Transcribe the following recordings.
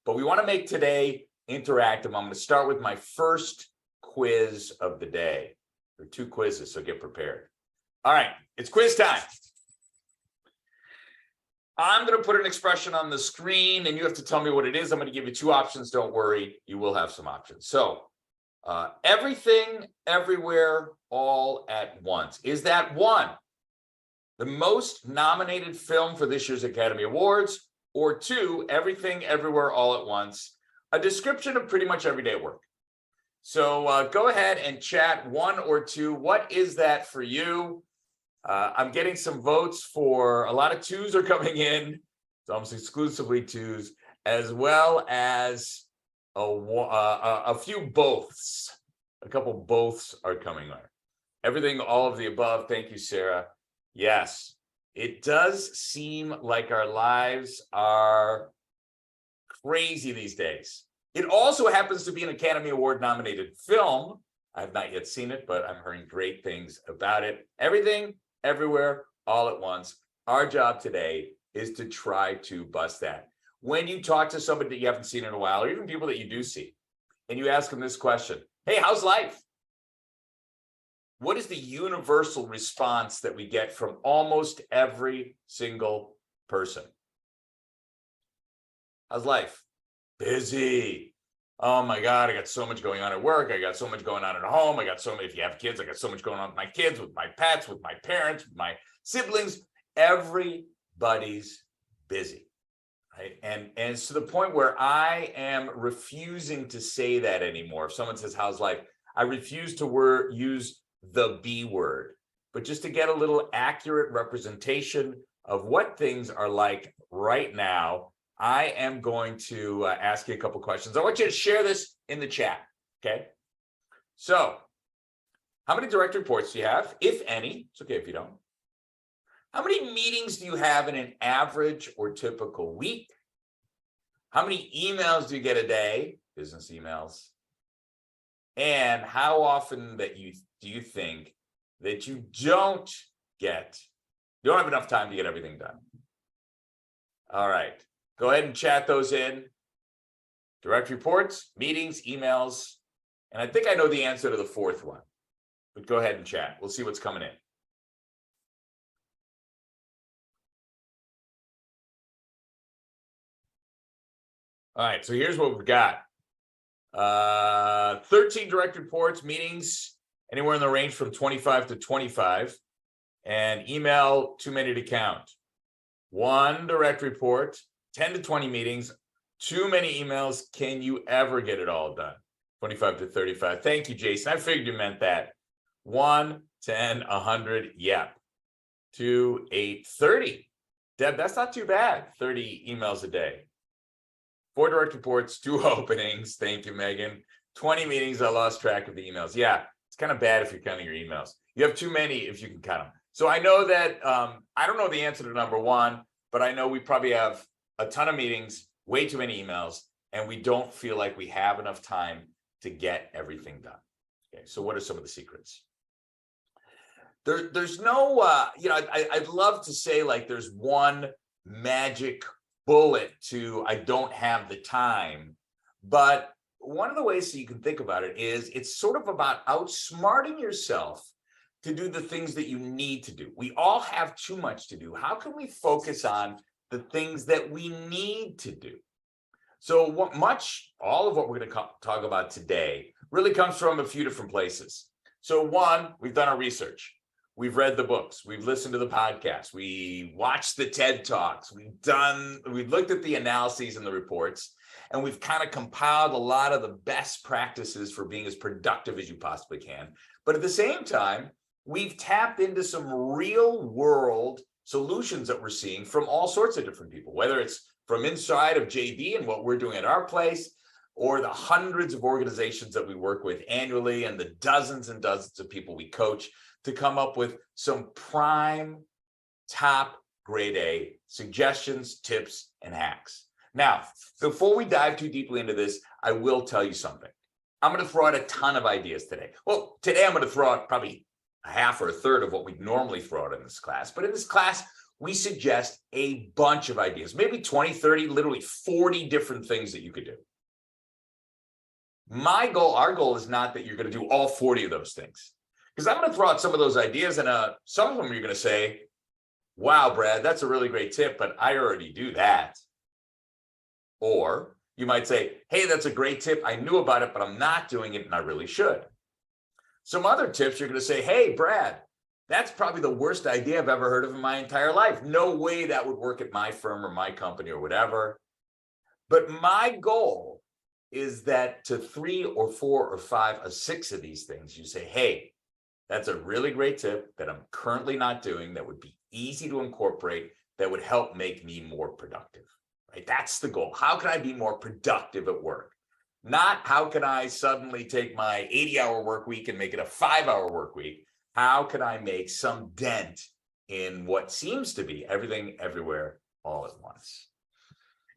but we want to make today interactive. I'm going to start with my first quiz of the day. There are 2 quizzes, so get prepared. All right, it's quiz time. I'm going to put an expression on the screen, and you have to tell me what it is. I'm going to give you 2 options. Don't worry, you will have some options. So, everything, everywhere, all at once. Is that 1, the most nominated film for this year's Academy Awards, or 2, everything, everywhere, all at once, a description of pretty much everyday work? So go ahead and chat 1 or 2. What is that for you? I'm getting some votes for a lot of 2s are coming in. It's almost exclusively 2s, as well as a few boths. A couple boths are coming on. Everything, all of the above. Thank you, Sarah. Yes, it does seem like our lives are crazy these days. It also happens to be an Academy Award nominated film. I've not yet seen it, but I'm hearing great things about it. Everything, everywhere, all at once. Our job today is to try to bust that. When you talk to somebody that you haven't seen in a while, or even people that you do see, and you ask them this question, hey, how's life? What is the universal response that we get from almost every single person? How's life? Busy. Oh my God, I got so much going on at work. I got so much going on at home. I got so many, if you have kids, I got so much going on with my kids, with my pets, with my parents, with my siblings. Everybody's busy, right? And it's to the point where I am refusing to say that anymore. If someone says, how's life? I refuse to use the B word, but just to get a little accurate representation of what things are like right now, I am going to ask you a couple questions. I want you to share this in the chat, okay? So, how many direct reports do you have, if any? It's okay if you don't. How many meetings do you have in an average or typical week? How many emails do you get a day, business emails? And how often do you think that you don't have enough time to get everything done? All right. Go ahead and chat those in. Direct reports, meetings, emails. And I think I know the answer to the 4th one, but go ahead and chat. We'll see what's coming in. All right, so here's what we've got. 13 direct reports, meetings, anywhere in the range from 25 to 25, and email, too many to count. 1 direct report, 10 to 20 meetings, too many emails. Can you ever get it all done? 25 to 35. Thank you, Jason. I figured you meant that. 1, 10, 100. Yep. 2, 8, 30. Deb, that's not too bad. 30 emails a day. 4 direct reports, 2 openings. Thank you, Megan. 20 meetings. I lost track of the emails. Yeah, it's kind of bad if you're counting your emails. You have too many if you can count them. So I know that, I don't know the answer to number 1, but I know we probably have a ton of meetings, way too many emails, and we don't feel like we have enough time to get everything done. Okay, so what are some of the secrets? There's no, I'd love to say like there's one magic bullet to I don't have the time, but one of the ways that you can think about it is it's sort of about outsmarting yourself to do the things that you need to do. We all have too much to do. How can we focus on the things that we need to do? So all of what we're going to talk about today really comes from a few different places. So 1, we've done our research. We've read the books. We've listened to the podcasts. We watched the TED Talks. We've looked at the analyses and the reports, and we've kind of compiled a lot of the best practices for being as productive as you possibly can. But at the same time, we've tapped into some real world solutions that we're seeing from all sorts of different people, whether it's from inside of JD and what we're doing at our place, or the hundreds of organizations that we work with annually and the dozens and dozens of people we coach to come up with some prime, top, grade A suggestions, tips, and hacks. Now, before we dive too deeply into this, I will tell you something. I'm going to throw out a ton of ideas today. Well, today I'm going to throw out probably a half or a third of what we normally throw out in this class. But in this class, we suggest a bunch of ideas, maybe 20, 30, literally 40 different things that you could do. Our goal is not that you're going to do all 40 of those things, because I'm going to throw out some of those ideas, and some of them you're going to say, wow, Brad, that's a really great tip, but I already do that. Or you might say, hey, that's a great tip. I knew about it, but I'm not doing it, and I really should. Some other tips, you're going to say, hey, Brad, that's probably the worst idea I've ever heard of in my entire life. No way that would work at my firm or my company or whatever. But my goal is that to 3 or 4 or 5 or 6 of these things, you say, hey, that's a really great tip that I'm currently not doing, that would be easy to incorporate, that would help make me more productive, right? That's the goal. How can I be more productive at work? Not how can I suddenly take my 80-hour work week and make it a 5-hour work week? How can I make some dent in what seems to be everything, everywhere, all at once?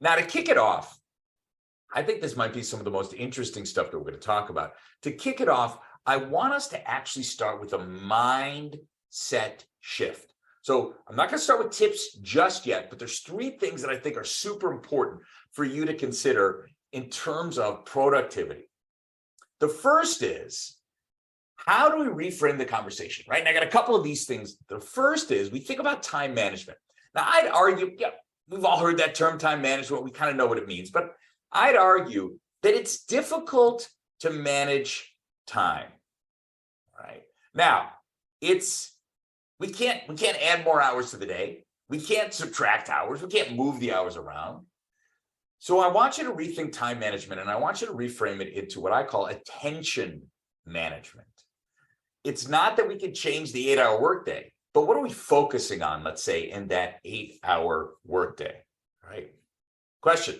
Now, to kick it off, I think this might be some of the most interesting stuff that we're going to talk about. To kick it off, I want us to actually start with a mindset shift. So I'm not going to start with tips just yet, but there's 3 things that I think are super important for you to consider in terms of productivity. The first is, how do we reframe the conversation, right? And I got a couple of these things. The first is we think about time management. Now, I'd argue, yeah, we've all heard that term, time management. We kind of know what it means, but I'd argue that it's difficult to manage time, right? Now, we can't add more hours to the day. We can't subtract hours. We can't move the hours around. So I want you to rethink time management, and I want you to reframe it into what I call attention management. It's not that we can change the 8-hour workday, but what are we focusing on, let's say, in that 8-hour workday, right? Question,